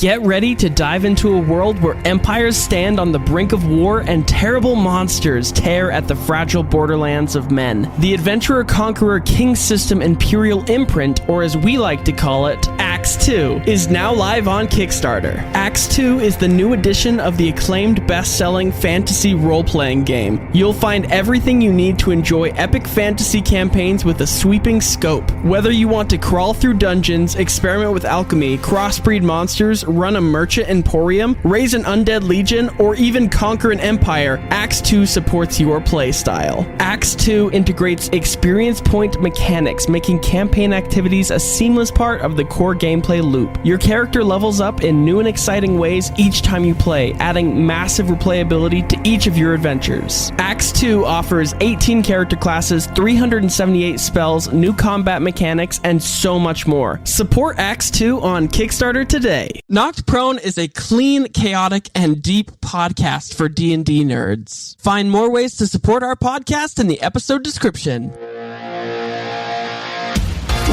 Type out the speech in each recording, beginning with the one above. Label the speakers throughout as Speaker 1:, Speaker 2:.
Speaker 1: Get ready to dive into a world where empires stand on the brink of war and terrible monsters tear at the fragile borderlands of men. The Adventurer-Conqueror King System Imperial Imprint, or as we like to call it, Acts 2, is now live on Kickstarter. Acts 2 is the new edition of the acclaimed best-selling fantasy role-playing game. You'll find everything you need to enjoy epic fantasy campaigns with a sweeping scope. Whether you want to crawl through dungeons, experiment with alchemy, crossbreed monsters, run a merchant emporium, raise an undead legion, or even conquer an empire, Acts 2 supports your playstyle. Acts 2 integrates experience point mechanics, making campaign activities a seamless part of the core gameplay loop. Your character levels up in new and exciting ways each time you play, adding massive replayability to each of your adventures. Acts 2 offers 18 character classes, 378 spells, new combat mechanics, and so much more. Support Acts 2 on Kickstarter today. Knocked Prone is a clean, chaotic, and deep podcast for D&D nerds. Find more ways to support our podcast in the episode description.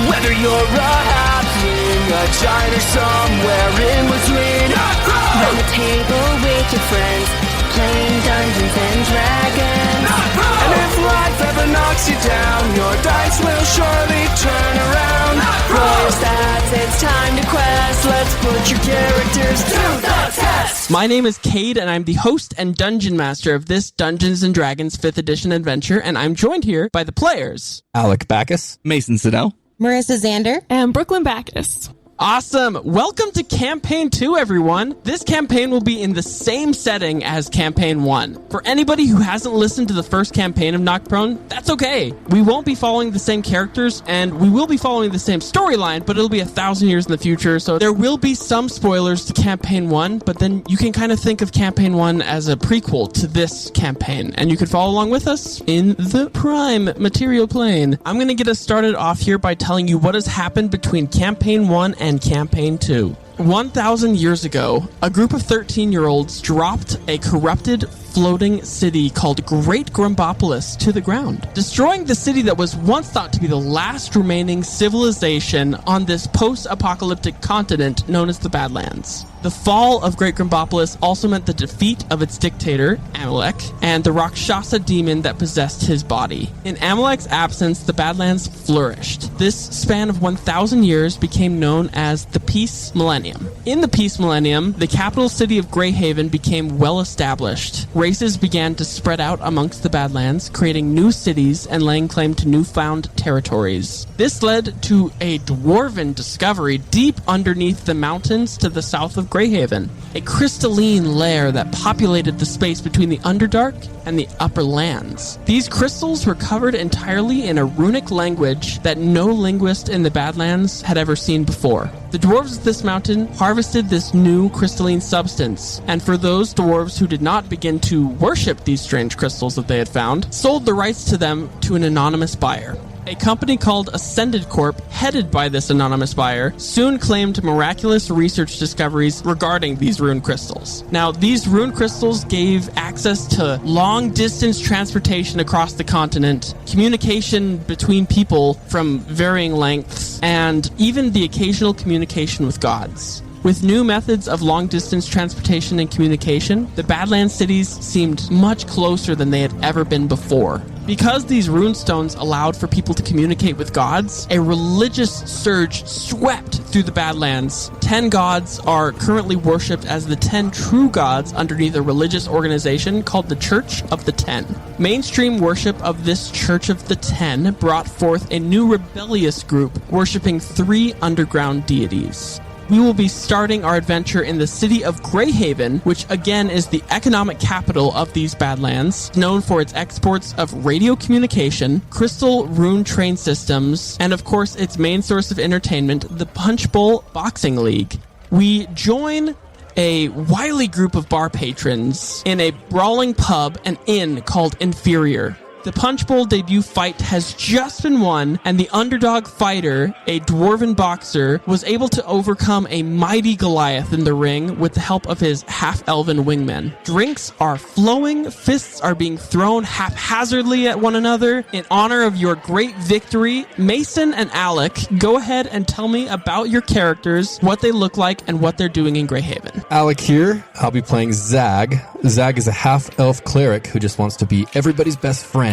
Speaker 2: Whether you're a halfling, a giant, or somewhere in between, round the table with your friends, playing Dungeons and Dragons. And if life ever knocks you down, your dice will surely turn around. Roll your stats, it's time to quest. Let's put your characters to the test.
Speaker 1: My name is Cade, and I'm the host and dungeon master of this Dungeons and Dragons 5th edition adventure, and I'm joined here by the players.
Speaker 3: Alec Bacchus, Mason Siddell,
Speaker 4: Marissa Zander,
Speaker 5: and Brooklyn Bacchus.
Speaker 1: Awesome! Welcome to Campaign 2, everyone! This campaign will be in the same setting as Campaign 1. For anybody who hasn't listened to the first campaign of Knocked Prone, that's okay. We won't be following the same characters, and we will be following the same storyline, but it'll be 1,000 years in the future, so there will be some spoilers to Campaign 1, but then you can kind of think of Campaign 1 as a prequel to this campaign, and you can follow along with us in the Prime Material Plane. I'm going to get us started off here by telling you what has happened between Campaign 1 and Campaign 2. 1,000 years ago, a group of 13-year-olds dropped a corrupted floating city called Great Grumbopolis to the ground, destroying the city that was once thought to be the last remaining civilization on this post-apocalyptic continent known as the Badlands. The fall of Great Grumbopolis also meant the defeat of its dictator, Amalek, and the Rakshasa demon that possessed his body. In Amalek's absence, the Badlands flourished. This span of 1,000 years became known as the Peace Millennium. In the Peace Millennium, the capital city of Greyhaven became well established. Races began to spread out amongst the Badlands, creating new cities and laying claim to newfound territories. This led to a dwarven discovery deep underneath the mountains to the south of Greyhaven, a crystalline lair that populated the space between the Underdark and the Upper Lands. These crystals were covered entirely in a runic language that no linguist in the Badlands had ever seen before. The dwarves of this mountain harvested this new crystalline substance, and for those dwarves who did not begin to worship these strange crystals that they had found, sold the rights to them to an anonymous buyer. A company called Ascended Corp, headed by this anonymous buyer, soon claimed miraculous research discoveries regarding these rune crystals. Now, these rune crystals gave access to long-distance transportation across the continent, communication between people from varying lengths, and even the occasional communication with gods. With new methods of long-distance transportation and communication, the Badlands cities seemed much closer than they had ever been before. Because these runestones allowed for people to communicate with gods, a religious surge swept through the Badlands. 10 gods are currently worshipped as the 10 true gods underneath a religious organization called the Church of the Ten. Mainstream worship of this Church of the Ten brought forth a new rebellious group worshipping 3 underground deities. We will be starting our adventure in the city of Greyhaven, which again is the economic capital of these Badlands, known for its exports of radio communication, crystal rune train systems, and of course its main source of entertainment, the Punch Bowl Boxing League. We join a wily group of bar patrons in a brawling pub and inn called Inferior. The Punch Bowl debut fight has just been won, and the underdog fighter, a dwarven boxer, was able to overcome a mighty Goliath in the ring with the help of his half-elven wingmen. Drinks are flowing, fists are being thrown haphazardly at one another. In honor of your great victory, Mason and Alec, go ahead and tell me about your characters, what they look like, and what they're doing in Greyhaven.
Speaker 4: Alec here. I'll be playing Zag. Zag is a half-elf cleric who just wants to be everybody's best friend.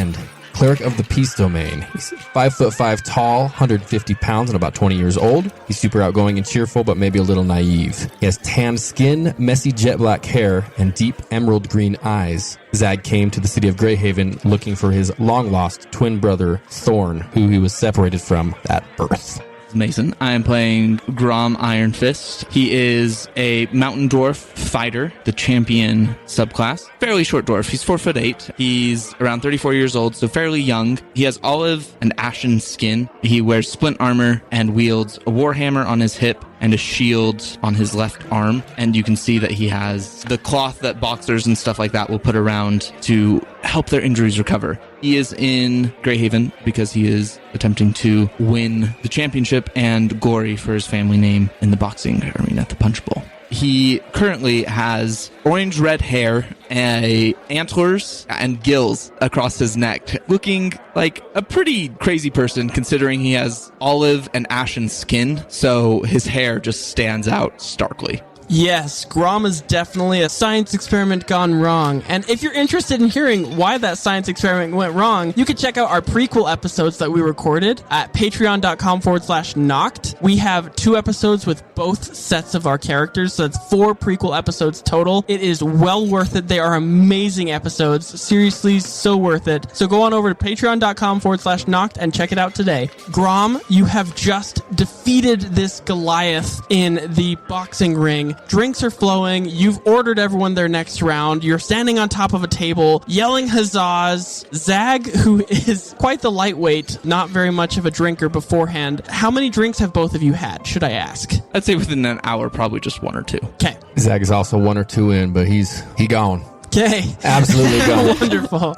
Speaker 4: Cleric of the Peace Domain. He's 5'5" tall, 150 pounds, and about 20 years old. He's super outgoing and cheerful, but maybe a little naive. He has tanned skin, messy jet black hair, and deep emerald green eyes. Zag came to the city of Greyhaven looking for his long-lost twin brother, Thorn, who he was separated from at birth.
Speaker 3: Mason. I am playing Grom Iron Fist. He is a mountain dwarf fighter, the champion subclass. Fairly short dwarf. He's 4'8". He's around 34 years old, so fairly young. He has olive and ashen skin. He wears splint armor and wields a warhammer on his hip and a shield on his left arm. And you can see that he has the cloth that boxers and stuff like that will put around to help their injuries recover. He is in Greyhaven because he is attempting to win the championship and glory for his family name in the boxing arena at the Punch Bowl. He currently has orange-red hair, antlers, and gills across his neck, looking like a pretty crazy person considering he has olive and ashen skin, so his hair just stands out starkly.
Speaker 1: Yes, Grom is definitely a science experiment gone wrong. And if you're interested in hearing why that science experiment went wrong, you can check out our prequel episodes that we recorded at patreon.com/knocked. We have 2 episodes with both sets of our characters, so that's 4 prequel episodes total. It is well worth it. They are amazing episodes. Seriously, so worth it. So go on over to patreon.com/knocked and check it out today. Grom, you have just defeated this Goliath in the boxing ring. Drinks are flowing. You've ordered everyone their next round. You're standing on top of a table, yelling huzzahs. Zag, who is quite the lightweight, not very much of a drinker beforehand. How many drinks have both of you had, should I ask?
Speaker 3: I'd say within an hour, probably just 1 or 2.
Speaker 1: Okay.
Speaker 4: Zag is also 1 or 2 in, but he gone.
Speaker 1: Okay.
Speaker 4: Absolutely gone.
Speaker 1: Wonderful.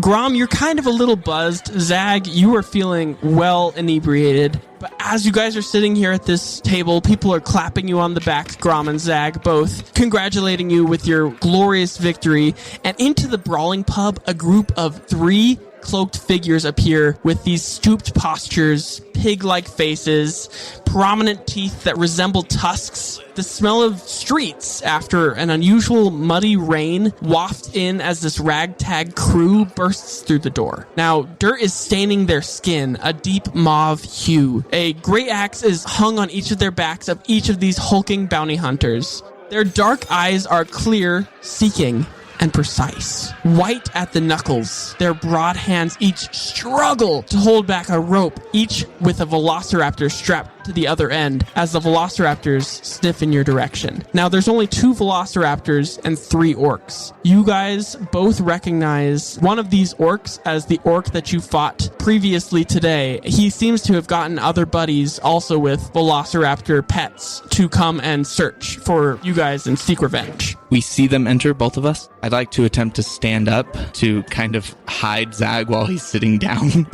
Speaker 1: Grom, you're kind of a little buzzed. Zag, you are feeling well inebriated. But as you guys are sitting here at this table, people are clapping you on the back, Grom and Zag, both congratulating you with your glorious victory. And into the brawling pub, a group of 3 cloaked figures appear with these stooped postures, pig-like faces, prominent teeth that resemble tusks. The smell of streets after an unusual muddy rain waft in as this ragtag crew bursts through the door. Now, dirt is staining their skin, a deep mauve hue. A great axe is hung on each of their backs of each of these hulking bounty hunters. Their dark eyes are clear, seeking, and precise. White at the knuckles, their broad hands each struggle to hold back a rope, each with a velociraptor strapped to the other end as the velociraptors sniff in your direction. Now, there's only 2 velociraptors and 3 orcs. You guys both recognize one of these orcs as the orc that you fought previously today. He seems to have gotten other buddies also with velociraptor pets to come and search for you guys and seek revenge.
Speaker 3: We see them enter, both of us. I'd like to attempt to stand up to kind of hide Zag while he's sitting down,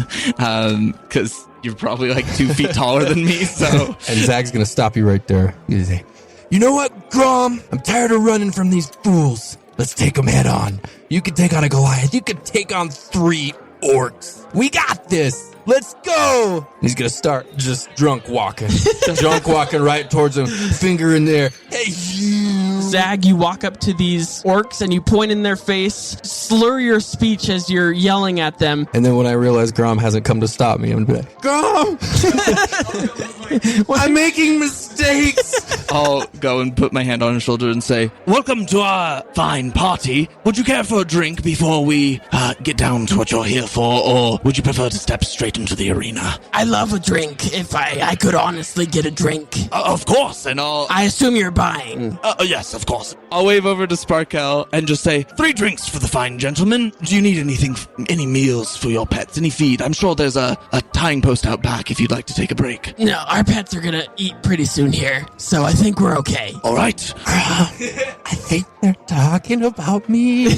Speaker 3: because you're probably like 2 feet taller than me, so...
Speaker 4: And Zag's gonna stop you right there. He's gonna say, "You know what, Grom? I'm tired of running from these fools. Let's take them head on. You can take on a Goliath. You can take on 3 orcs. We got this. Let's go." He's gonna start just drunk walking right towards him, finger in there. "Hey, you."
Speaker 1: Zag, you walk up to these orcs and you point in their face, slur your speech as you're yelling at them.
Speaker 4: And then when I realize Grom hasn't come to stop me, I'm gonna be like, "Grom! I'm making mistakes."
Speaker 3: I'll go and put my hand on his shoulder and say, "Welcome to our fine party. Would you care for a drink before we get down to what you're here for, or would you prefer to step straight into the arena?"
Speaker 1: I love a drink, if I could honestly get a drink.
Speaker 3: Of course, and
Speaker 1: I assume you're buying.
Speaker 3: Yes, of course. I'll wave over to Sparkle and just say, 3 drinks for the fine morning, gentlemen. Do you need anything, any meals for your pets, any feed? I'm sure there's a tying post out back if you'd like to take a break.
Speaker 1: No, our pets are gonna eat pretty soon here, so I think we're okay.
Speaker 3: All right.
Speaker 4: I think they're talking about me.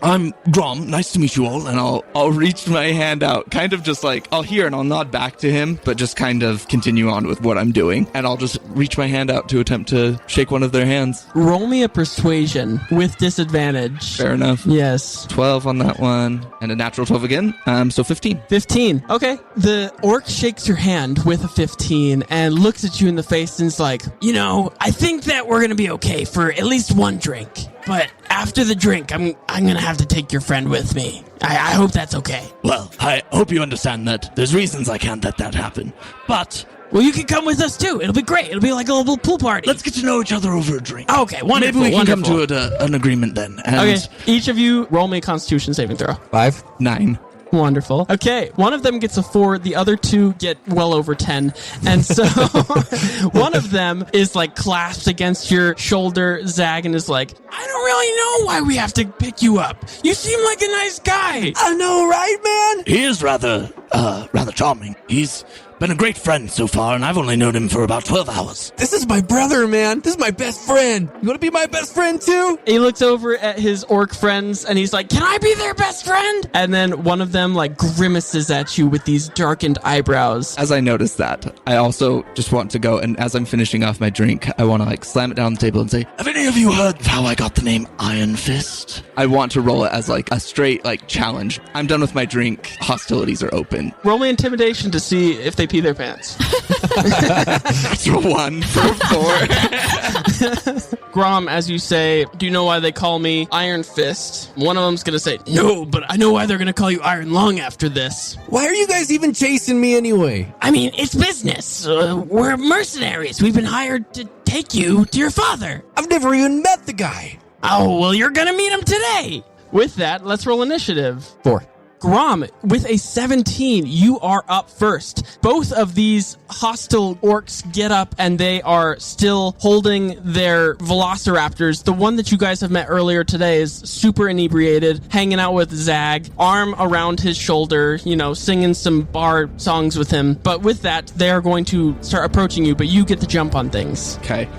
Speaker 3: I'm Grom. Nice to meet you all. And I'll reach my hand out, kind of just like, I'll hear and I'll nod back to him, but just kind of continue on with what I'm doing. And I'll just reach my hand out to attempt to shake one of their hands.
Speaker 1: Roll me a persuasion with disadvantage.
Speaker 3: Fair enough.
Speaker 1: Yes.
Speaker 3: 12 on that one, and a natural 12 again, so 15.
Speaker 1: 15. Okay. The orc shakes your hand with a 15 and looks at you in the face and is like, I think that we're going to be okay for at least one drink. But after the drink, I'm going to have to take your friend with me. I hope that's okay.
Speaker 3: Well, I hope you understand that there's reasons I can't let that happen. But
Speaker 1: Well, you can come with us too. It'll be great. It'll be like a little pool party.
Speaker 3: let's get to know each other over a drink.
Speaker 1: Okay, wonderful.
Speaker 3: Maybe we can come
Speaker 1: wonderful.
Speaker 3: to an agreement then. And
Speaker 1: Okay, each of you roll me a Constitution saving throw.
Speaker 4: 5.
Speaker 3: 9.
Speaker 1: Wonderful. Okay, one of them gets a 4, the other 2 get well over 10. And so one of them is like clasped against your shoulder, Zag, and is like, I don't really know why we have to pick you up. You seem like a nice guy.
Speaker 4: I know, right, man?
Speaker 3: He is rather charming. He's been a great friend so far, and I've only known him for about 12 hours.
Speaker 4: This is my brother, man. This is my best friend. You want to be my best friend, too?
Speaker 1: He looks over at his orc friends and he's like, can I be their best friend? And then one of them like grimaces at you with these darkened eyebrows.
Speaker 3: As I notice that, I also just want to go, and as I'm finishing off my drink, I want to like slam it down on the table and say, have any of you heard of how I got the name Iron Fist? I want to roll it as like a straight like challenge. I'm done with my drink. Hostilities are open.
Speaker 1: Roll me intimidation to see if they pee their pants.
Speaker 3: That's a 1 for 4.
Speaker 1: Grom, as you say, do you know why they call me Iron Fist? One of them's going to say, no, but I know why they're going to call you Iron Lung after this.
Speaker 4: Why are you guys even chasing me anyway?
Speaker 1: I mean, it's business. We're mercenaries. We've been hired to take you to your father.
Speaker 4: I've never even met the guy.
Speaker 1: Oh, well, you're going to meet him today. With that, let's roll initiative.
Speaker 4: 4.
Speaker 1: Grom, with a 17, you are up first. Both of these hostile orcs get up and they are still holding their velociraptors. The one that you guys have met earlier today is super inebriated, hanging out with Zag, arm around his shoulder, singing some bar songs with him. But with that, they are going to start approaching you, but you get to jump on things.
Speaker 3: Okay.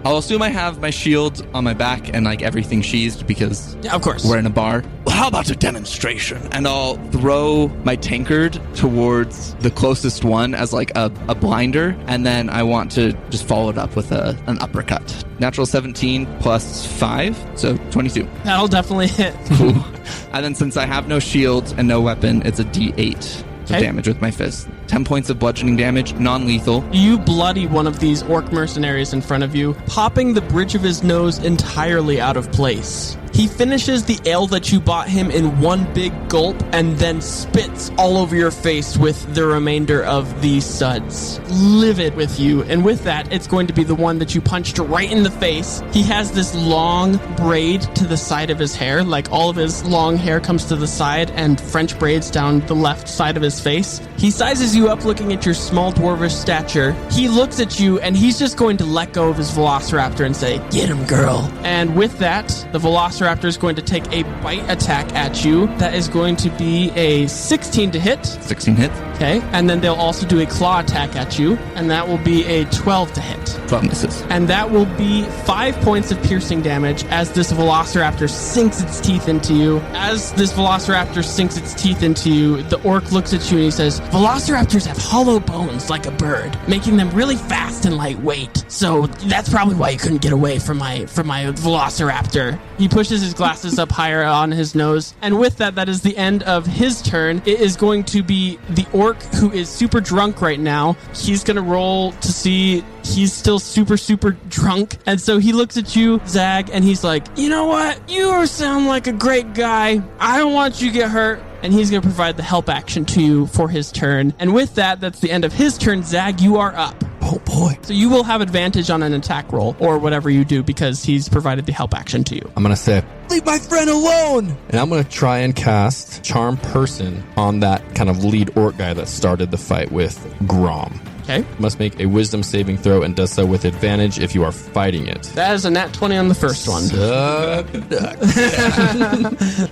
Speaker 3: I'll assume I have my shield on my back and like everything sheathed because
Speaker 1: Yeah, of course.
Speaker 3: we're in a bar. Well, how about a demonstration? And I'll throw my tankard towards the closest one as like a blinder, and then I want to just follow it up with an uppercut. Natural 17 plus 5, so 22.
Speaker 1: That'll definitely hit.
Speaker 3: Cool. And then since I have no shield and no weapon, it's a D8 of
Speaker 1: Okay.
Speaker 3: damage with my fist. 10 points of bludgeoning damage, non-lethal.
Speaker 1: You bloody one of these orc mercenaries in front of you, popping the bridge of his nose entirely out of place. He finishes the ale that you bought him in one big gulp and then spits all over your face with the remainder of these suds. Livid with you. And with that, it's going to be the one that you punched right in the face. He has this long braid to the side of his hair, like all of his long hair comes to the side and French braids down the left side of his face. He sizes you up looking at your small dwarvish stature. He looks at you and he's just going to let go of his velociraptor and say, get him, girl. And with that, the velociraptor is going to take a bite attack at you. That is going to be a 16 to hit.
Speaker 3: 16 hits.
Speaker 1: Okay. And then they'll also do a claw attack at you. And that will be a 12 to hit.
Speaker 3: 12 misses.
Speaker 1: And that will be 5 points of piercing damage as this velociraptor sinks its teeth into you. As this velociraptor sinks its teeth into you, the orc looks at you and he says, velociraptors have hollow bones like a bird, making them really fast and lightweight. So that's probably why you couldn't get away from my velociraptor. He pushes his glasses up higher on his nose. And with that, that is the end of his turn. It is going to be the orc who is super drunk right now. He's going to roll to see. He's still super, super drunk. And so he looks at you, Zag, and he's like, you know what? You sound like a great guy. I don't want you to get hurt. And he's going to provide the help action to you for his turn. And with that, that's the end of his turn. Zag, you are up.
Speaker 4: Oh, boy.
Speaker 1: So you will have advantage on an attack roll or whatever you do because he's provided the help action to you.
Speaker 4: I'm going to say, leave my friend alone. And I'm going to try and cast Charm Person on that kind of lead orc guy that started the fight with Grom.
Speaker 1: Okay.
Speaker 4: Must make a wisdom saving throw and does so with advantage if you are fighting it.
Speaker 1: That is a nat 20 on the first one.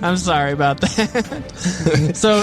Speaker 1: I'm sorry about that. So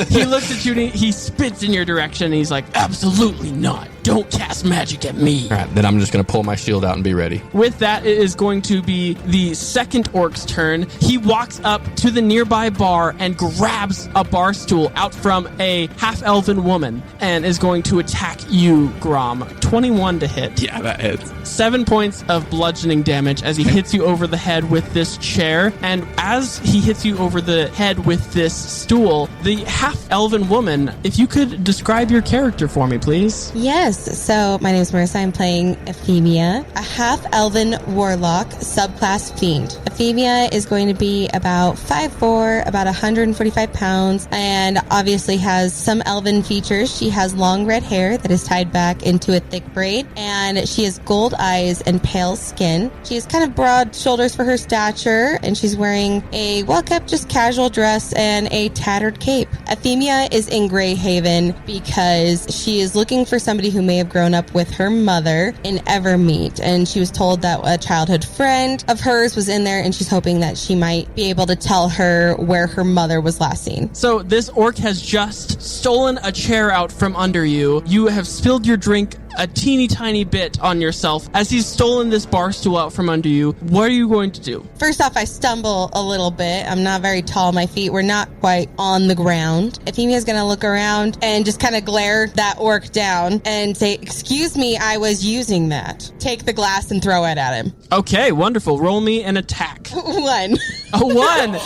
Speaker 1: he looks at you and he spits in your direction and he's like, absolutely not. Don't cast magic at me.
Speaker 4: All right, then I'm just going to pull my shield out and be ready.
Speaker 1: With that, it is going to be the second orc's turn. He walks up to the nearby bar and grabs a bar stool out from a half-elven woman and is going to attack you, Grom. 21 to hit.
Speaker 3: Yeah, that hits.
Speaker 1: 7 points of bludgeoning damage as he hits you over the head with this chair. And as he hits you over the head with this stool, the half-elven woman, if you could describe your character for me, please.
Speaker 5: Yes, so my name is Marissa. I'm playing Efimia, a half-elven warlock, subclass fiend. Efimia is going to be about 5'4", about 145 pounds, and obviously has some elven features. She has long red hair that is tied back into a thick braid, and she has gold eyes and pale skin. She has kind of broad shoulders for her stature, and she's wearing a well-kept, just casual dress and a tattered cape. Efimia is in Greyhaven because she is looking for somebody who may have grown up with her mother in Evermeet, and she was told that a childhood friend of hers was in there, and she's hoping that she might be able to tell her where her mother was last seen.
Speaker 1: So this orc has just stolen a chair out from under you. You have spilled your drink a teeny tiny bit on yourself. As he's stolen this bar stool out from under you, what are you going to do?
Speaker 5: First off, I stumble a little bit. I'm not very tall. My feet were not quite on the ground. Efimia's going to look around and just kind of glare that orc down and say, excuse me, I was using that. Take the glass and throw it at him.
Speaker 1: Okay, wonderful. Roll me an attack.
Speaker 5: 1.
Speaker 1: A 1.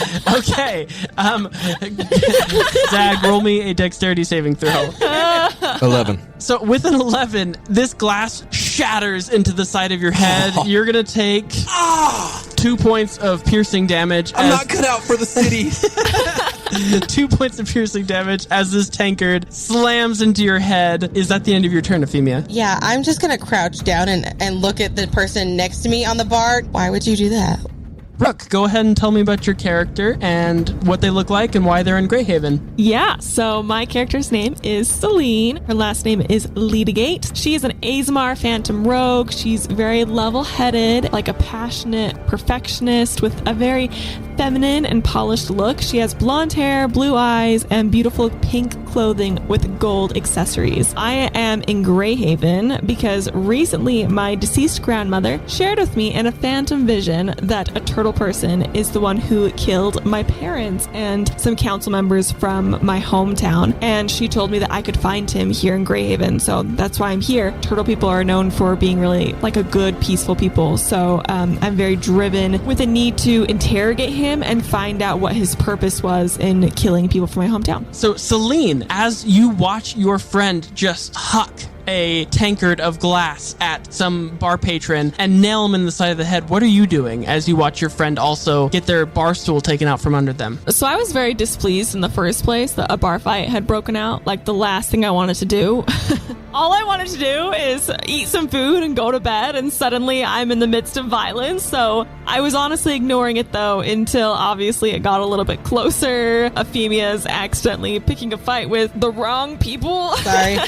Speaker 1: Okay. Zag, roll me a dexterity saving throw.
Speaker 4: 11.
Speaker 1: So with an 11, this glass shatters into the side of your head. You're going to take 2 points of piercing damage.
Speaker 4: I'm not cut out for the city.
Speaker 1: 2 points of piercing damage as this tankard slams into your head. Is that the end of your turn, Efimia?
Speaker 5: Yeah, I'm just going to crouch down and look at the person next to me on the bar. Why would you do that?
Speaker 1: Brooke, go ahead and tell me about your character and what they look like and why they're in Greyhaven.
Speaker 6: Yeah, so my character's name is Selene. Her last name is Litigate. She is an Aasimar phantom rogue. She's very level-headed, like a passionate perfectionist with a very feminine and polished look. She has blonde hair, blue eyes, and beautiful pink clothing with gold accessories. I am in Greyhaven because recently my deceased grandmother shared with me in a phantom vision that a turtle person is the one who killed my parents and some council members from my hometown, and she told me that I could find him here in Greyhaven, so that's why I'm here. Turtle people are known for being really like a good, peaceful people, so I'm very driven with a need to interrogate him and find out what his purpose was in killing people from my hometown.
Speaker 1: So Selene, as you watch your friend just huck a tankard of glass at some bar patron and nail him in the side of the head, what are you doing as you watch your friend also get their bar stool taken out from under them?
Speaker 6: So I was very displeased in the first place that a bar fight had broken out. Like the last thing I wanted to do. All I wanted to do is eat some food and go to bed, and suddenly I'm in the midst of violence. So I was honestly ignoring it though until obviously it got a little bit closer. Efimia's accidentally picking a fight with the wrong people.
Speaker 5: Sorry.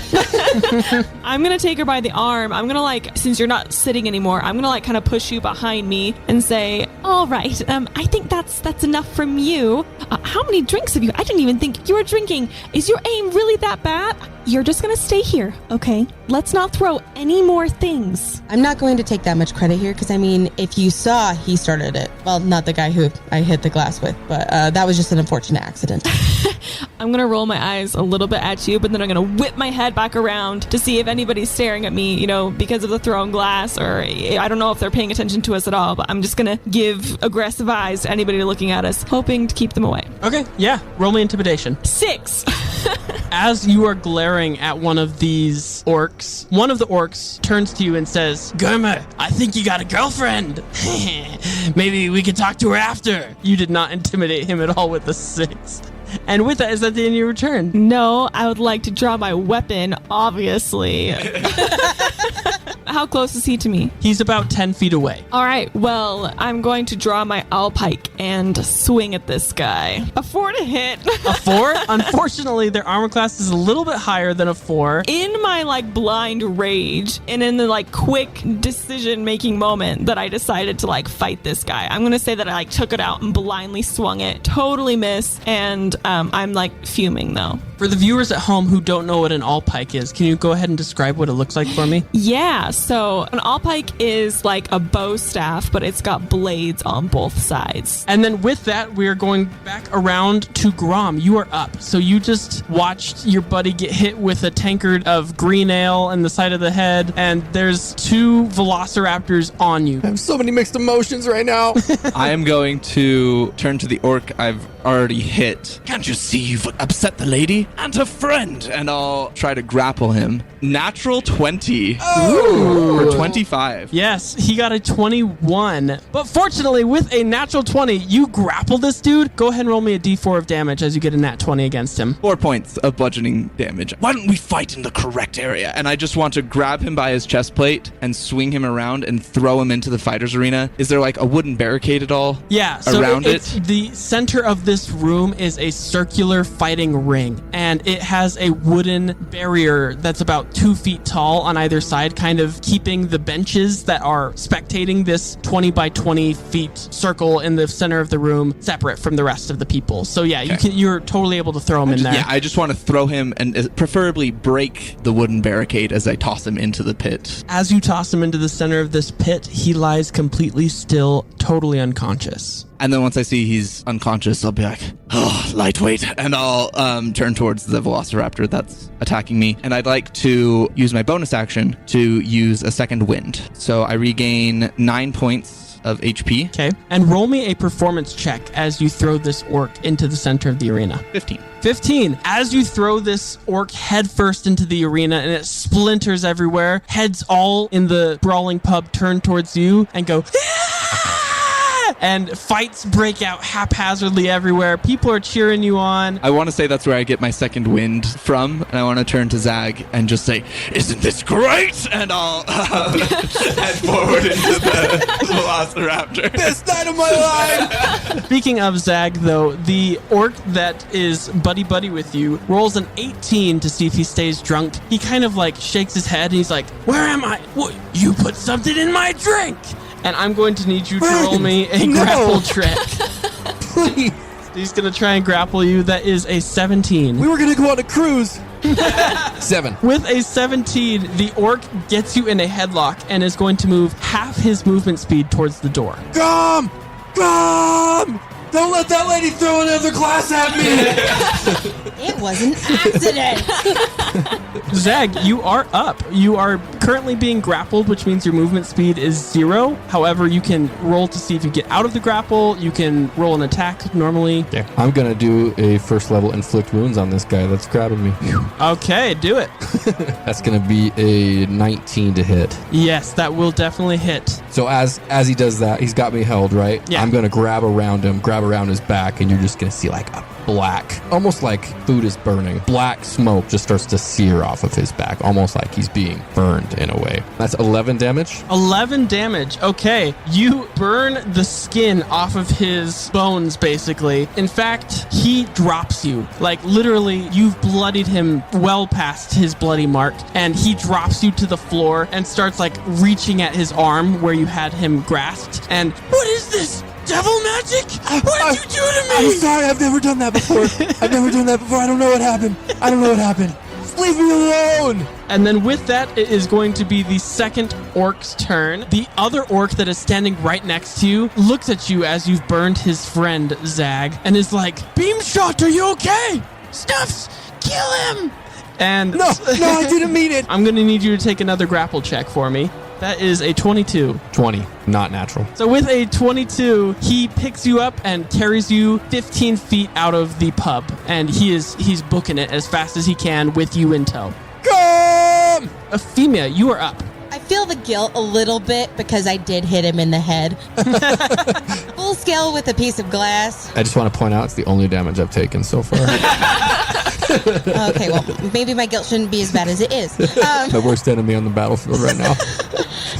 Speaker 6: I'm gonna take her by the arm. I'm gonna since you're not sitting anymore, I'm gonna kind of push you behind me and say, all right, I think that's enough from you. How many drinks have you? I didn't even think you were drinking. Is your aim really that bad? You're just gonna stay here, okay? Let's not throw any more things.
Speaker 5: I'm not going to take that much credit here because, I mean, if you saw, he started it. Well, not the guy who I hit the glass with, but that was just an unfortunate accident.
Speaker 6: I'm gonna roll my eyes a little bit at you, but then I'm gonna whip my head back around to see if anybody's staring at me, because of the thrown glass, or I don't know if they're paying attention to us at all, but I'm just gonna give aggressive eyes to anybody looking at us, hoping to keep them away.
Speaker 1: Okay, yeah, roll me intimidation.
Speaker 6: 6.
Speaker 1: As you are glaring at one of these orcs, one of the orcs turns to you and says, Gurma, I think you got a girlfriend. Maybe we could talk to her after. You did not intimidate him at all with the 6. And with that, is that the end of your turn?
Speaker 6: No, I would like to draw my weapon, obviously. How close is he to me?
Speaker 1: He's about 10 feet away.
Speaker 6: All right, well, I'm going to draw my owl pike and swing at this guy. A 4 to hit.
Speaker 1: A 4? Unfortunately, their armor class is a little bit higher than a 4.
Speaker 6: In my like blind rage and in the like quick decision-making moment that I decided to like fight this guy, I'm going to say that I like took it out and blindly swung it. Totally miss. And I'm like fuming though.
Speaker 1: For the viewers at home who don't know what an all pike is, can you go ahead and describe what it looks like for me?
Speaker 6: Yeah, so an all pike is like a bow staff, but it's got blades on both sides.
Speaker 1: And then with that, we're going back around to Grom. You are up. So you just watched your buddy get hit with a tankard of green ale in the side of the head, and there's 2 velociraptors on you.
Speaker 4: I have so many mixed emotions right now.
Speaker 3: I am going to turn to the orc I've already hit. Can't you see you've upset the lady and her friend? And I'll try to grapple him. Natural 20 for 25.
Speaker 1: Yes, he got a 21. But fortunately, with a natural 20, you grapple this dude. Go ahead and roll me a d4 of damage as you get a nat 20 against him.
Speaker 3: 4 points of bludgeoning damage. Why don't we fight in the correct area? And I just want to grab him by his chest plate and swing him around and throw him into the fighter's arena. Is there like a wooden barricade at all?
Speaker 1: Yeah, so
Speaker 3: around
Speaker 1: it's the center of this room is a circular fighting ring, and it has a wooden barrier that's about 2 feet tall on either side, kind of keeping the benches that are spectating this 20 by 20 feet circle in the center of the room separate from the rest of the people. So yeah, you're totally able to throw him in there.
Speaker 3: Yeah, I just want to throw him and preferably break the wooden barricade as I toss him into the pit.
Speaker 1: As you toss him into the center of this pit, he lies completely still, totally unconscious.
Speaker 3: And then once I see he's unconscious, I'll be like, oh, lightweight. And I'll turn towards the velociraptor that's attacking me. And I'd like to use my bonus action to use a second wind. So I regain 9 points of HP.
Speaker 1: Okay. And roll me a performance check as you throw this orc into the center of the arena. 15. As you throw this orc headfirst into the arena and it splinters everywhere, heads all in the brawling pub turn towards you and go, and fights break out haphazardly everywhere. People are cheering you on.
Speaker 3: I want to say that's where I get my second wind from, and I want to turn to Zag and just say, isn't this great? And I'll head forward into the velociraptor.
Speaker 4: Best night of my life!
Speaker 1: Speaking of Zag, though, the orc that is buddy-buddy with you rolls an 18 to see if he stays drunk. He kind of like shakes his head and he's like, where am I? What? You put something in my drink! And I'm going to need you to roll me a grapple trick.
Speaker 4: Please.
Speaker 1: He's going to try and grapple you. That is a 17.
Speaker 4: We were going to go on a cruise. 7.
Speaker 1: With a 17, the orc gets you in a headlock and is going to move half his movement speed towards the door.
Speaker 4: Grom! Grom! Don't let that lady throw another glass at me!
Speaker 5: It was an accident.
Speaker 1: Zag, you are up. You are currently being grappled, which means your movement speed is 0. However, you can roll to see if you get out of the grapple. You can roll an attack normally.
Speaker 4: Okay. I'm going to do a first level inflict wounds on this guy that's grabbing me.
Speaker 1: Okay, do it.
Speaker 4: That's going to be a 19 to hit.
Speaker 1: Yes, that will definitely hit.
Speaker 4: So as he does that, he's got me held, right?
Speaker 1: Yeah.
Speaker 4: I'm going to grab around him, grab around his back, and you're just going to see like a black, almost like food is burning. Black smoke just starts to sear off of his back, almost like he's being burned in a way. That's 11 damage.
Speaker 1: 11 damage. Okay. You burn the skin off of his bones, basically. In fact, he drops you. Like, literally, you've bloodied him well past his bloody mark, and he drops you to the floor and starts, like, reaching at his arm where you had him grasped. And, what is this? Devil magic? What did you do to me?
Speaker 4: I'm sorry, I've never done that before. I don't know what happened. Just leave me alone.
Speaker 1: And then with that, it is going to be the second orc's turn. The other orc that is standing right next to you looks at you as you've burned his friend, Zag, and is like, Beam shot, are you okay? Snuffs, kill him! And
Speaker 4: No, I didn't mean it.
Speaker 1: I'm going to need you to take another grapple check for me. That is a 22.
Speaker 4: 20, not natural.
Speaker 1: So with a 22, he picks you up and carries you 15 feet out of the pub. And he's booking it as fast as he can with you in tow.
Speaker 4: Come!
Speaker 1: Efimia, you are up.
Speaker 5: I feel the guilt a little bit because I did hit him in the head. Full scale with a piece of glass.
Speaker 4: I just want to point out it's the only damage I've taken so far.
Speaker 5: Okay, well, maybe my guilt shouldn't be as bad as it is.
Speaker 4: The worst enemy on the battlefield right now.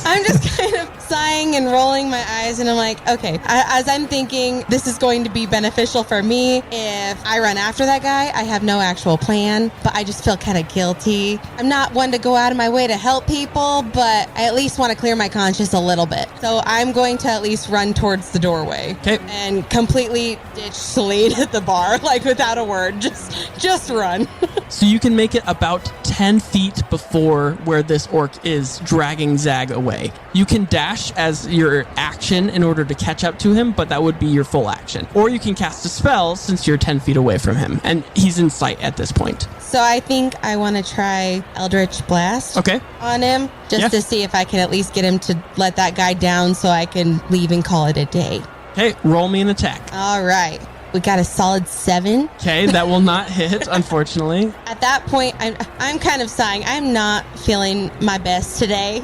Speaker 5: I'm just kind of sighing and rolling my eyes, and I'm like, okay, as I'm thinking this is going to be beneficial for me if I run after that guy. I have no actual plan, but I just feel kind of guilty. I'm not one to go out of my way to help people, but I at least want to clear my conscience a little bit. So I'm going to at least run towards the doorway and completely ditch Selene at the bar, like without a word. Just run.
Speaker 1: So you can make it about 10 feet before where this orc is dragging Zag away. You can dash as your action in order to catch up to him, but that would be your full action. Or you can cast a spell since you're 10 feet away from him, and he's in sight at this point.
Speaker 5: So I think I want to try Eldritch Blast on him, just to see if I can at least get him to let that guy down so I can leave and call it a day.
Speaker 1: Okay, roll me an attack.
Speaker 5: All right. We got a solid 7.
Speaker 1: Okay, that will not hit, unfortunately.
Speaker 5: At that point, I'm kind of sighing. I'm not feeling my best today.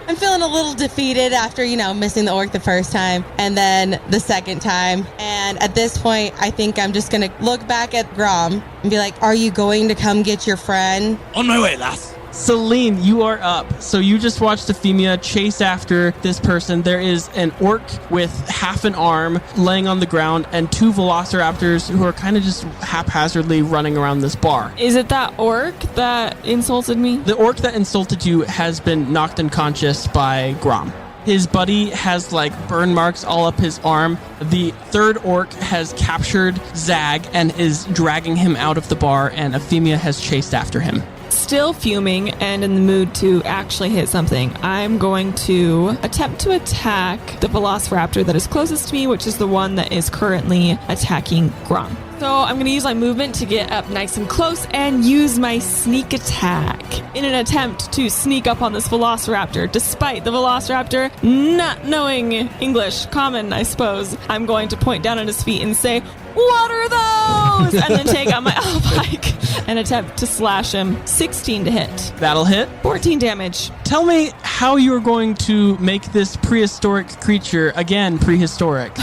Speaker 5: I'm feeling a little defeated after, missing the orc the first time and then the second time. And at this point, I think I'm just going to look back at Grom and be like, are you going to come get your friend?
Speaker 3: On my way, lass.
Speaker 1: Selene, you are up. So you just watched Efimia chase after this person. There is an orc with half an arm laying on the ground and 2 velociraptors who are kind of just haphazardly running around this bar.
Speaker 6: Is it that orc that insulted me?
Speaker 1: The orc that insulted you has been knocked unconscious by Grom. His buddy has burn marks all up his arm. The third orc has captured Zag and is dragging him out of the bar, and Efimia has chased after him.
Speaker 6: Still fuming and in the mood to actually hit something, I'm going to attempt to attack the velociraptor that is closest to me, which is the one that is currently attacking Grom. So I'm going to use my movement to get up nice and close and use my sneak attack in an attempt to sneak up on this velociraptor. Despite the velociraptor not knowing English, common, I suppose, I'm going to point down at his feet and say, "What are those?" and then take out my pike and attempt to slash him. 16 to hit.
Speaker 1: That'll hit.
Speaker 6: 14 damage.
Speaker 1: Tell me how you're going to make this prehistoric creature, again, prehistoric.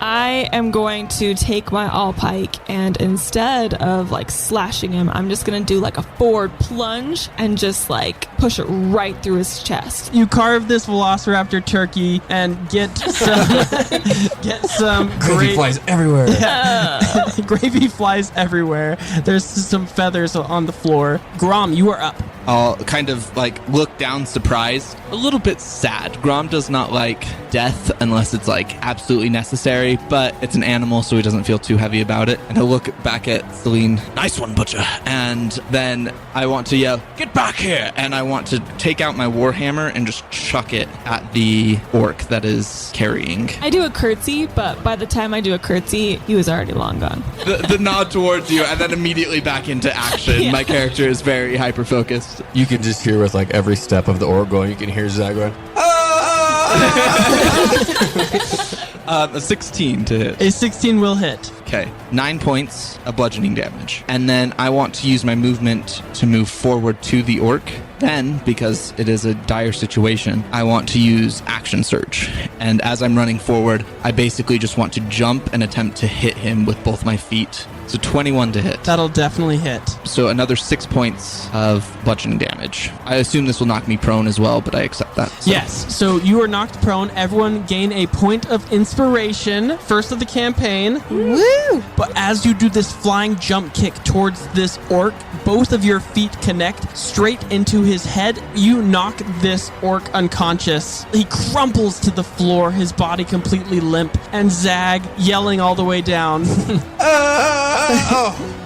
Speaker 6: I am going to take my all pike, and instead of slashing him, I'm just going to do a forward plunge and just push it right through his chest.
Speaker 1: You carve this velociraptor turkey and get some
Speaker 4: Gravy flies everywhere.
Speaker 1: Gravy flies everywhere. There's some feathers on the floor. Grom, you are up.
Speaker 3: I'll kind of look down surprised, a little bit sad. Grom does not like death unless it's absolutely necessary, but it's an animal, so he doesn't feel too heavy about it. And he'll look back at Selene, "Nice one, butcher." And then I want to yell, "Get back here!" And I want to take out my warhammer and just chuck it at the orc that is carrying.
Speaker 6: I do a curtsy, but by the time I do a curtsy, he was already long gone.
Speaker 3: The nod towards you, and then immediately back into action.
Speaker 6: Yeah.
Speaker 3: My character is very hyper-focused.
Speaker 4: You can just hear with every step of the orc going, you can hear Zag going,
Speaker 3: A 16 to hit.
Speaker 1: A 16 will hit.
Speaker 3: Okay, 9 points of bludgeoning damage. And then I want to use my movement to move forward to the orc. Then, because it is a dire situation, I want to use action surge. And as I'm running forward, I basically just want to jump and attempt to hit him with both my feet. So 21 to hit.
Speaker 1: That'll definitely hit.
Speaker 3: So another 6 points of bludgeoning damage. I assume this will knock me prone as well, but I accept that. So.
Speaker 1: Yes, so you are knocked prone. Everyone gain a point of inspiration. First of the campaign.
Speaker 5: Woo!
Speaker 1: But as you do this flying jump kick towards this orc, both of your feet connect straight into his head. You knock this orc unconscious. He crumples to the floor, his body completely limp, and Zag yelling all the way down.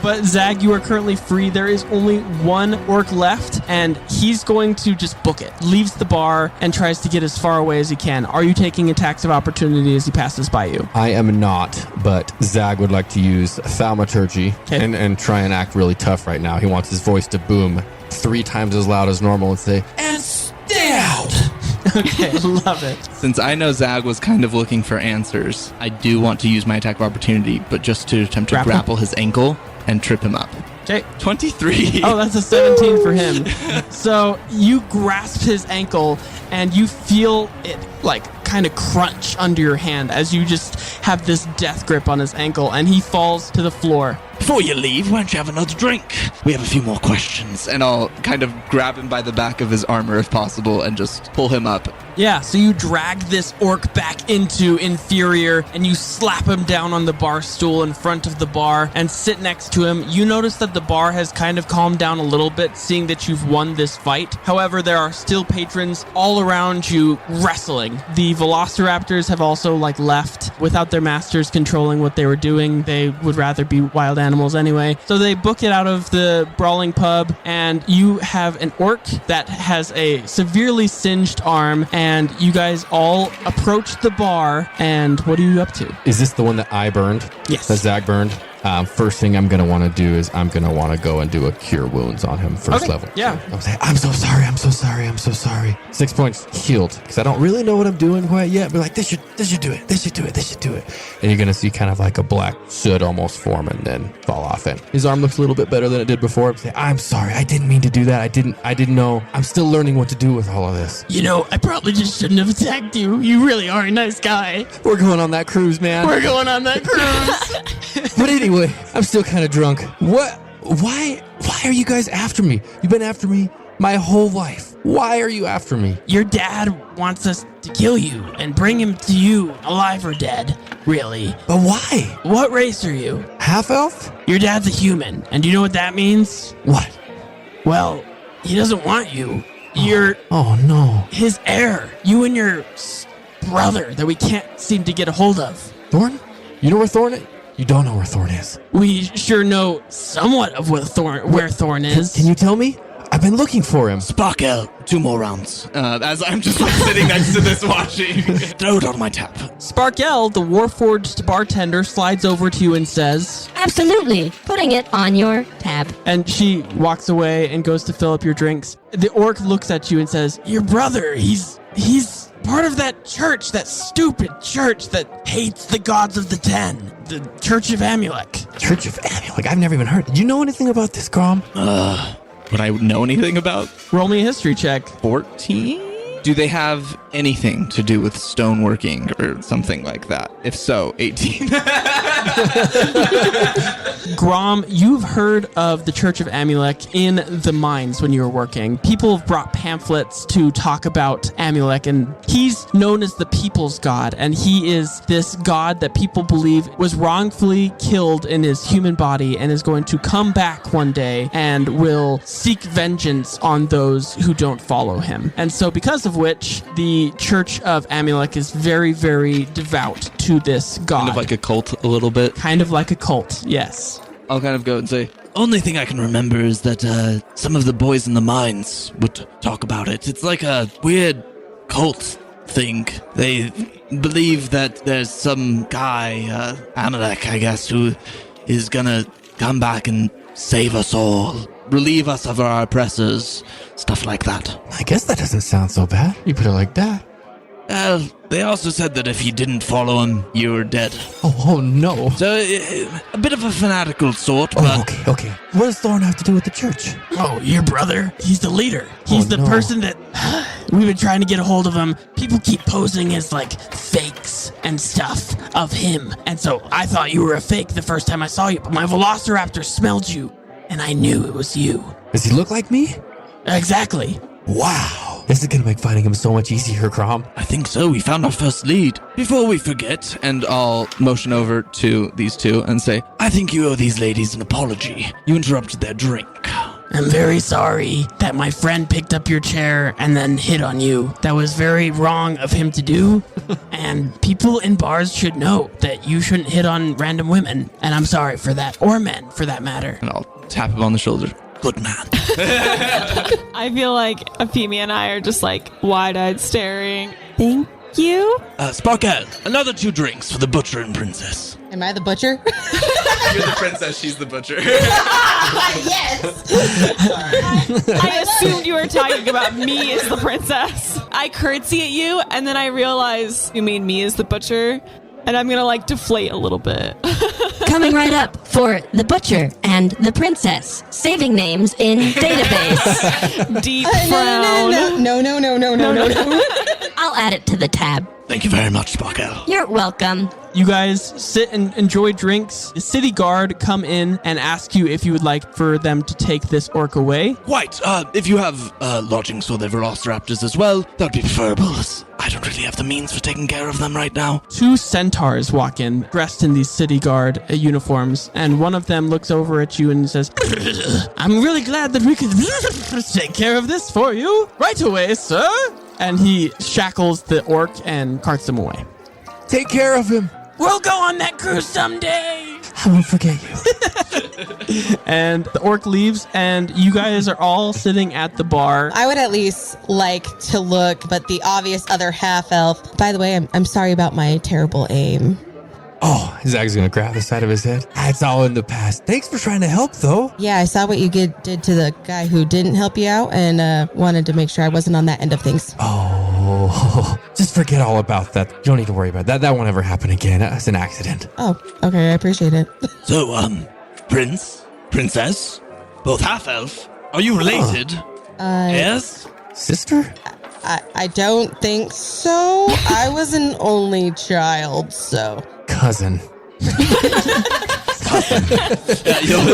Speaker 1: But Zag, you are currently free. There is only one orc left, and he's going to just book it. Leaves the bar and tries to get as far away as he can. Are you taking attacks of opportunity as he passes by you?
Speaker 4: I am not, but Zag would like to use thaumaturgy and try and act really tough right now. He wants his voice to boom 3 times as loud as normal and say, "And stay out!"
Speaker 1: Okay, love it.
Speaker 3: Since I know Zag was kind of looking for answers, I do want to use my attack of opportunity, but just to attempt to grapple his ankle and trip him up.
Speaker 1: Okay.
Speaker 3: 23.
Speaker 1: Oh, that's a 17 for him. So you grasp his ankle and you feel it kind of crunch under your hand as you just have this death grip on his ankle, and he falls to the floor.
Speaker 3: before you leave, why don't you have another drink? We have a few more questions. And I'll kind of grab him by the back of his armor if possible and just pull him up.
Speaker 1: Yeah, so you drag this orc back into Inferior and you slap him down on the bar stool in front of the bar and sit next to him. You notice that the bar has kind of calmed down a little bit, seeing that you've won this fight. However, there are still patrons all around you wrestling. The velociraptors have also left without their masters controlling what they were doing. They would rather be wild animals anyway. So they book it out of the brawling pub, and you have an orc that has a severely singed arm, and you guys all approach the bar. And what are you up to?
Speaker 4: Is this the one that I burned?
Speaker 1: Yes.
Speaker 4: That Zag burned? First thing I'm going to want to do is I'm going to want to go and do a cure wounds on him first level.
Speaker 1: Yeah.
Speaker 4: I'm saying, I'm so sorry. 6 points healed because I don't really know what I'm doing quite yet. But this should do it. And you're going to see kind of like a black soot almost form and then fall off. And his arm looks a little bit better than it did before. I'm saying, I'm sorry. I didn't mean to do that. I didn't know. I'm still learning what to do with all of this.
Speaker 1: I probably just shouldn't have attacked you. You really are a nice guy.
Speaker 4: We're going on that cruise, man.
Speaker 1: We're going on that cruise.
Speaker 4: But anyway, I'm still kind of drunk. What? Why are you guys after me? You've been after me my whole life. Why are you after me?
Speaker 1: Your dad wants us to kill you and bring him to you, alive or dead, really.
Speaker 4: But why?
Speaker 1: What race are you?
Speaker 4: Half-elf?
Speaker 1: Your dad's a human, and do you know what that means?
Speaker 4: What?
Speaker 1: Well, he doesn't want you. You're
Speaker 4: Oh, no.
Speaker 1: his heir. You and your brother that we can't seem to get a hold of.
Speaker 4: Thorn? You know where Thorn is? You don't know where Thorn is.
Speaker 1: We sure know somewhat of where Thorn is.
Speaker 4: Can you tell me? I've been looking for him.
Speaker 3: Sparkle, 2 more rounds. As I'm just sitting next to this watching. Throw it on my tab.
Speaker 1: Sparkle, the Warforged bartender, slides over to you and says,
Speaker 7: Absolutely. Putting it on your tab.
Speaker 1: and she walks away and goes to fill up your drinks. The orc looks at you and says, your brother, he's part of that church, that stupid church that hates the gods of the Ten, the Church of Amulek.
Speaker 4: Church of Amulek. I've never even heard. Did you know anything about this, Grom?
Speaker 3: Would I know anything about
Speaker 1: Roll me a history check.
Speaker 3: 14? Do they have anything to do with stoneworking or something like that? If so, 18.
Speaker 1: Grom, you've heard of the Church of Amulek in the mines when you were working. People have brought pamphlets to talk about Amulek, and he's known as the people's god, and he is this god that people believe was wrongfully killed in his human body and is going to come back one day and will seek vengeance on those who don't follow him. And so because of which, the Church of Amulek is very, very devout to this god.
Speaker 3: Kind of like a cult a little bit.
Speaker 1: Kind of like a cult, yes.
Speaker 3: I'll kind of go and say, only thing I can remember is that some of the boys in the mines would talk about it. It's like a weird cult thing. They believe that there's some guy, Amalek, I guess, who is gonna come back and save us all, relieve us of our oppressors, stuff like that.
Speaker 4: I guess that doesn't sound so bad. You put it like that.
Speaker 3: They also said that if you didn't follow him, you were dead.
Speaker 4: Oh no.
Speaker 3: So, a bit of a fanatical sort, but...
Speaker 4: Oh, okay. What does Thorn have to do with the church?
Speaker 1: Oh, your brother? He's the leader. He's the person that we've been trying to get a hold of him. People keep posing as fakes and stuff of him. And so I thought you were a fake the first time I saw you, but my velociraptor smelled you and I knew it was you.
Speaker 4: Does he look like me?
Speaker 1: Exactly.
Speaker 4: Wow. This is going to make finding him so much easier, Grom.
Speaker 3: I think so. We found our first lead. Before we forget, and I'll motion over to these two and say, I think you owe these ladies an apology. You interrupted their drink.
Speaker 1: I'm very sorry that my friend picked up your chair and then hit on you. That was very wrong of him to do. And people in bars should know that you shouldn't hit on random women. And I'm sorry for that. Or men, for that matter.
Speaker 3: And I'll tap him on the shoulder. Good man.
Speaker 6: I feel like Efimia and I are just wide-eyed staring. Thank you.
Speaker 3: Sparkle, another 2 drinks for the butcher and princess.
Speaker 5: Am I the butcher?
Speaker 3: You're the princess, she's the butcher.
Speaker 5: Yes.
Speaker 6: I assumed you were talking about me as the princess. I curtsy at you, and then I realize you mean me as the butcher, and I'm gonna deflate a little bit.
Speaker 7: Coming right up for the butcher and the princess. Saving names in database.
Speaker 6: Deep frown.
Speaker 5: No.
Speaker 7: I'll I'll add it to the tab.
Speaker 3: Thank you very much, Sparkle.
Speaker 7: You're welcome.
Speaker 1: You guys sit and enjoy drinks. The city guard come in and ask you if you would like for them to take this orc away.
Speaker 3: Quite. If you have lodgings for the velociraptors as well, that would be preferable. As I don't really have the means for taking care of them right now.
Speaker 1: 2 centaurs walk in, dressed in these city guard uniforms, and one of them looks over at you and says, I'm really glad that we could take care of this for you. Right away, sir. And he shackles the orc and carts him away.
Speaker 4: Take care of him.
Speaker 1: We'll go on that cruise someday.
Speaker 4: I won't forget you.
Speaker 1: And the orc leaves, and you guys are all sitting at the bar.
Speaker 5: I would at least like to look, but the obvious other half elf. By the way, I'm sorry about my terrible aim.
Speaker 4: Oh, Zag's gonna grab the side of his head. It's all in the past. Thanks for trying to help, though.
Speaker 5: Yeah, I saw what you did to the guy who didn't help you out, and wanted to make sure I wasn't on that end of things.
Speaker 4: Oh, just forget all about that. You don't need to worry about that. That won't ever happen again. That's an accident.
Speaker 5: Oh, okay, I appreciate it.
Speaker 3: So, princess, both half-elf, are you related? Yes?
Speaker 4: Sister?
Speaker 5: I don't think so. I was an only child, so.
Speaker 4: Cousin.
Speaker 3: You'll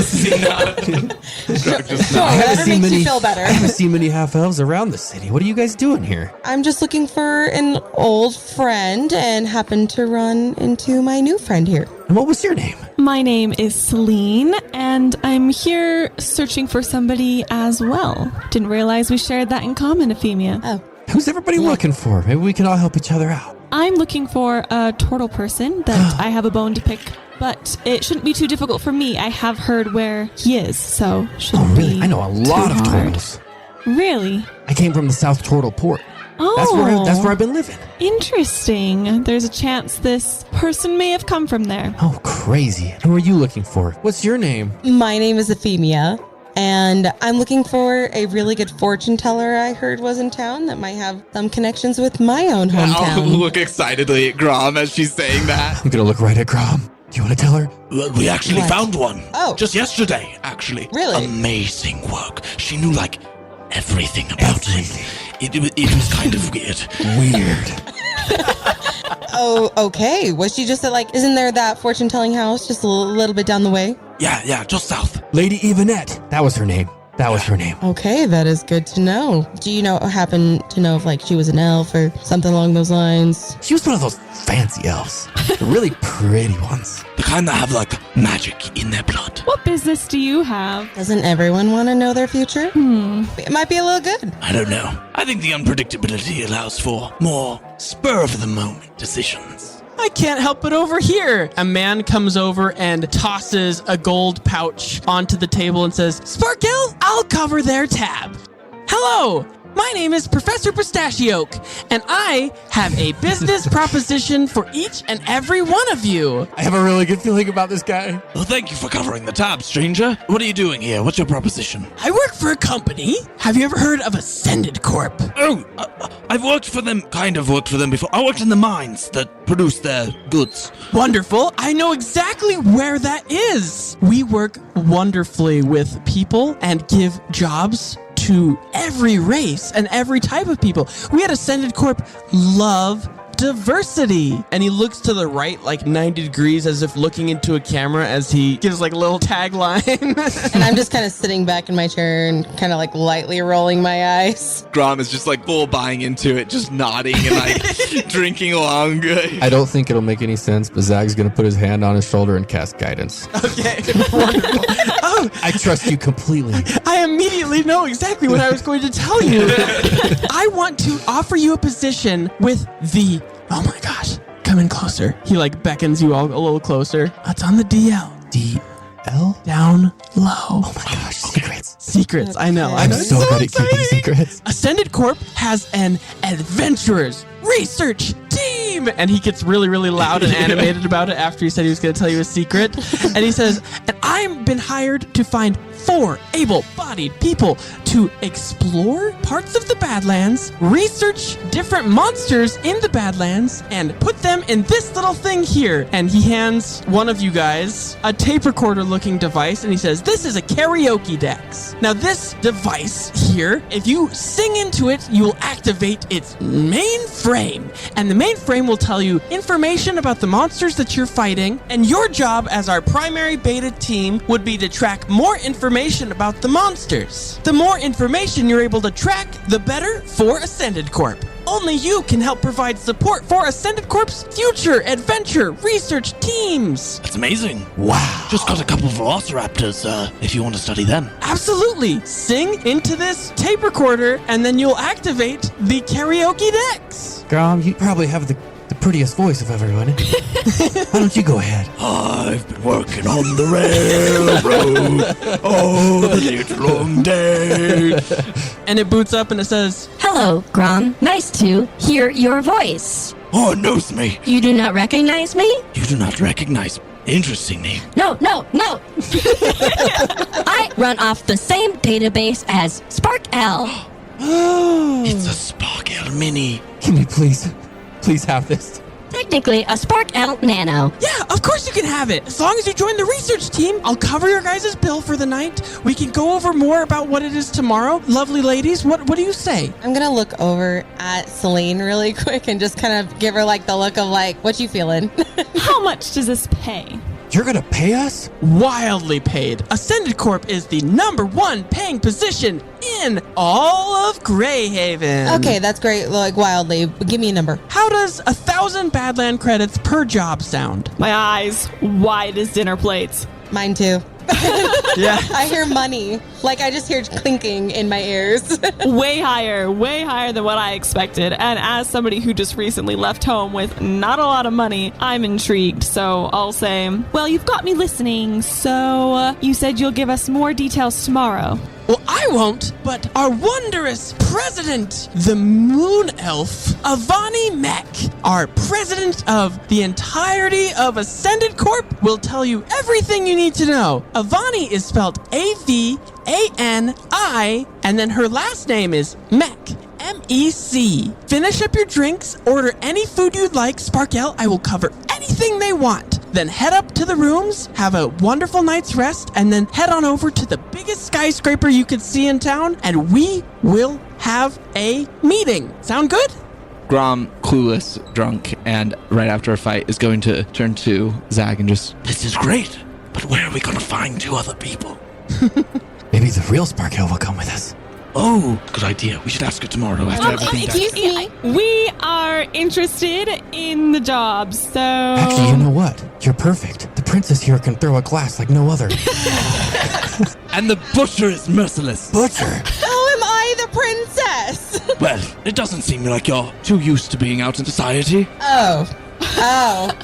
Speaker 3: see that.
Speaker 5: Whatever makes you feel better.
Speaker 4: I haven't seen many half-elves around the city. What are you guys doing here?
Speaker 5: I'm just looking for an old friend and happened to run into my new friend here.
Speaker 4: And what was your name?
Speaker 6: My name is Selene, and I'm here searching for somebody as well. Didn't realize we shared that in common, Efimia.
Speaker 5: Oh.
Speaker 4: Who's everybody looking for? Maybe we can all help each other out.
Speaker 6: I'm looking for a turtle person that I have a bone to pick, but it shouldn't be too difficult for me. I have heard where he is, so shouldn't
Speaker 4: really?
Speaker 6: be
Speaker 4: I know a lot of
Speaker 6: too hard.
Speaker 4: turtles.
Speaker 6: Really?
Speaker 4: I came from the South Turtle Port.
Speaker 6: Oh.
Speaker 4: That's where I've been living.
Speaker 6: Interesting. There's a chance this person may have come from there.
Speaker 4: Oh, crazy. Who are you looking for? What's your name?
Speaker 5: My name is Efimia, and I'm looking for a really good fortune teller I heard was in town that might have some connections with my own
Speaker 3: I'll
Speaker 5: hometown.
Speaker 3: look excitedly at Grom as she's saying that.
Speaker 4: I'm going to look right at Grom. Do you want to tell her?
Speaker 3: Well, we actually
Speaker 5: What?
Speaker 3: found one.
Speaker 5: Oh.
Speaker 3: Just yesterday, actually.
Speaker 5: Really?
Speaker 3: Amazing work. She knew, like, everything about him. It was kind of weird.
Speaker 4: Weird.
Speaker 5: Oh, okay. Was she just at, like, isn't there that fortune telling house just a little bit down the way?
Speaker 3: Yeah, just south.
Speaker 4: Lady Evanette. That was her name.
Speaker 5: Okay, that is good to know. Do you happen to know if, like, she was an elf or something along those lines?
Speaker 4: She was one of those fancy elves. The really pretty ones.
Speaker 3: The kind that have, like, magic in their blood.
Speaker 6: What business do you have?
Speaker 5: Doesn't everyone want to know their future? It might be a little good.
Speaker 3: I don't know. I think the unpredictability allows for more spur-of-the-moment decisions.
Speaker 1: I can't help but overhear. A man comes over and tosses a gold pouch onto the table and says, Sparkle, I'll cover their tab. Hello, my name is Professor Pistachio, and I have a business proposition for each and every one of you.
Speaker 4: I have a really good feeling about this guy.
Speaker 3: Well, thank you for covering the tab, stranger. What are you doing here? What's your proposition?
Speaker 1: I work for a company. Have you ever heard of Ascended Corp?
Speaker 3: Oh, I've worked for them before. I worked in the mines that produce their goods.
Speaker 1: Wonderful. I know exactly where that is. We work wonderfully with people and give jobs to every race and every type of people. We at Ascended Corp love diversity. And he looks to the right like 90 degrees as if looking into a camera as he gives like a little tagline.
Speaker 5: And I'm just kind of sitting back in my chair and kind of like lightly rolling my eyes.
Speaker 3: Grom is just like full buying into it, just nodding and like drinking along.
Speaker 4: I don't think it'll make any sense, but Zag's going to put his hand on his shoulder and cast guidance.
Speaker 1: Okay, wonderful. Oh,
Speaker 4: I trust you completely.
Speaker 1: I immediately know exactly what I was going to tell you. I want to offer you a position with the... Oh my gosh, come in closer. He like beckons you all a little closer. It's on the DL.
Speaker 4: DL?
Speaker 1: Down low.
Speaker 4: Oh my gosh, secrets.
Speaker 1: Secrets, I know.
Speaker 4: I'm so good at keeping secrets.
Speaker 1: Ascended Corp has an adventurers research team. And he gets really, really loud and animated about it after he said he was going to tell you a secret. And he says, and I've been hired to find 4 able-bodied people to to explore parts of the Badlands, research different monsters in the Badlands, and put them in this little thing here. And he hands one of you guys a tape recorder looking device, and he says, this is a karaoke dex. Now this device here, if you sing into it, you will activate its main frame, and the main frame will tell you information about the monsters that you're fighting, and your job as our primary beta team would be to track more information about the monsters. The more information you're able to track, the better for Ascended Corp. Only you can help provide support for Ascended Corp's future adventure research teams.
Speaker 8: That's amazing.
Speaker 4: Wow.
Speaker 8: Just got a couple of velociraptors, if you want to study them.
Speaker 1: Absolutely. Sing into this tape recorder, and then you'll activate the karaoke dex.
Speaker 4: Grom, you probably have the prettiest voice of everyone. Why don't you go ahead?
Speaker 8: I've been working on the railroad. Oh, the late long day.
Speaker 1: And it boots up and it says,
Speaker 7: Hello, Grom. Nice to hear your voice.
Speaker 8: Oh, it knows me.
Speaker 7: You do not recognize me?
Speaker 8: You do not recognize me. Interesting name.
Speaker 7: No. I run off the same database as Spark-L.
Speaker 8: It's a Spark-L Mini.
Speaker 4: Can we please have this?
Speaker 7: Technically, a Spark-L Nano.
Speaker 1: yeah, of course you can have it. As long as you join the research team, I'll cover your guys' bill for the night. We can go over more about what it is tomorrow. Lovely ladies, what do you say?
Speaker 5: I'm gonna look over at Selene really quick and just kind of give her like the look of like, what you feeling?
Speaker 6: How much does this pay?
Speaker 4: You're gonna pay us?
Speaker 1: Wildly paid. Ascended Corp is the #1 paying position in all of Greyhaven.
Speaker 5: Okay, that's great. Like wildly. Give me a number.
Speaker 1: How does 1,000 Badland credits per job sound?
Speaker 6: My eyes wide as dinner plates.
Speaker 5: Mine too.
Speaker 1: Yeah.
Speaker 5: I hear money. Like I just hear clinking in my ears.
Speaker 6: way higher than what I expected. And as somebody who just recently left home with not a lot of money, I'm intrigued. So I'll say, well, you've got me listening. So you said you'll give us more details tomorrow.
Speaker 1: Well, I won't, but our wondrous president, the Moon Elf, Avani Mech, our president of the entirety of Ascended Corp, will tell you everything you need to know. Avani is spelled A-V-A-N-I, and then her last name is Mech. M-E-C. Finish up your drinks, order any food you'd like, Spark-L. I will cover anything they want. Then head up to the rooms, have a wonderful night's rest, and then head on over to the biggest skyscraper you could see in town, and we will have a meeting. Sound good?
Speaker 3: Grom, clueless, drunk, and right after a fight is going to turn to Zag and just,
Speaker 8: This is great. But where are we going to find 2 other people?
Speaker 4: Maybe the real Spark-L will come with us.
Speaker 8: Oh, good idea. We should ask her tomorrow after everything done.
Speaker 5: Excuse me.
Speaker 6: We are interested in the job, so...
Speaker 4: Actually, you know what? You're perfect. The princess here can throw a glass like no other.
Speaker 3: and the butcher is merciless.
Speaker 4: Butcher.
Speaker 5: How am I the princess?
Speaker 8: Well, it doesn't seem like you're too used to being out in society.
Speaker 5: Oh,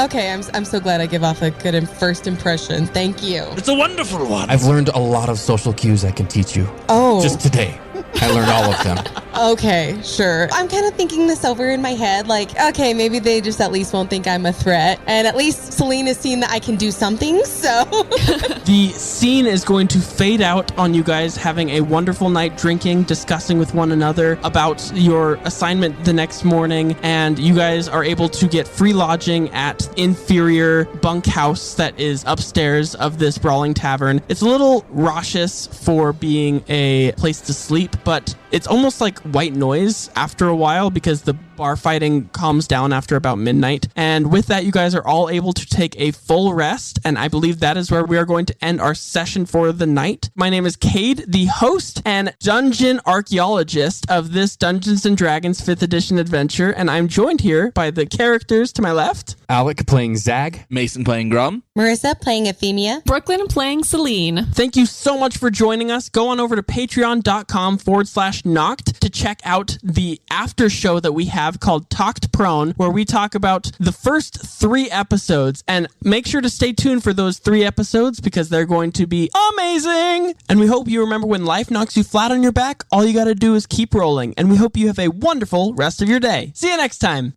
Speaker 5: okay. I'm so glad I give off a good first impression. Thank you.
Speaker 8: It's a wonderful one.
Speaker 4: I've learned a lot of social cues I can teach you.
Speaker 5: Oh,
Speaker 4: Just today. I learned all of them.
Speaker 5: okay, sure. I'm kind of thinking this over in my head. Like, okay, maybe they just at least won't think I'm a threat. And at least Selene has seen that I can do something, so.
Speaker 1: The scene is going to fade out on you guys having a wonderful night drinking, discussing with one another about your assignment the next morning, and you guys are able to get free lodging at Innferior bunkhouse that is upstairs of this brawling tavern. It's a little raucous for being a place to sleep, but it's almost like white noise after a while because the bar fighting calms down after about midnight. And with that, you guys are all able to take a full rest, and I believe that is where we are going to end our session for the night. My name is Cade, the host and dungeon archaeologist of this Dungeons & Dragons 5th edition adventure, and I'm joined here by the characters to my left.
Speaker 4: Alec playing Zag.
Speaker 3: Mason playing Grom.
Speaker 5: Marissa playing Efimia.
Speaker 6: Brooklyn playing Selene.
Speaker 1: Thank you so much for joining us. Go on over to patreon.com/knocked to check out the after show that we have called Talked Prone, where we talk about the first 3 episodes. And make sure to stay tuned for those 3 episodes because they're going to be amazing. And we hope you remember when life knocks you flat on your back, all you got to do is keep rolling. And we hope you have a wonderful rest of your day. See you next time.